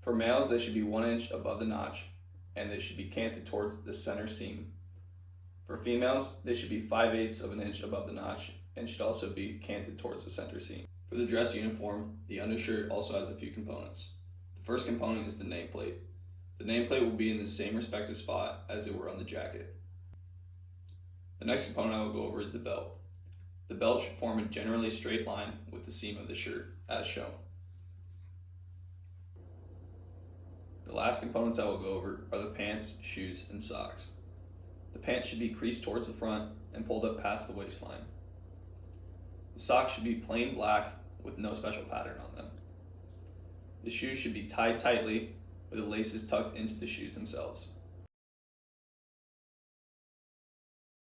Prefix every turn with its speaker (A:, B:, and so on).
A: For males, they should be 1 inch above the notch, and they should be canted towards the center seam. For females, they should be 5/8 of an inch above the notch and should also be canted towards the center seam. For the dress uniform, the undershirt also has a few components. The first component is the nameplate. The nameplate will be in the same respective spot as it were on the jacket. The next component I will go over is the belt. The belt should form a generally straight line with the seam of the shirt, as shown. The last components I will go over are the pants, shoes, and socks. The pants should be creased towards the front and pulled up past the waistline. The socks should be plain black with no special pattern on them. The shoes should be tied tightly with the laces tucked into the shoes themselves.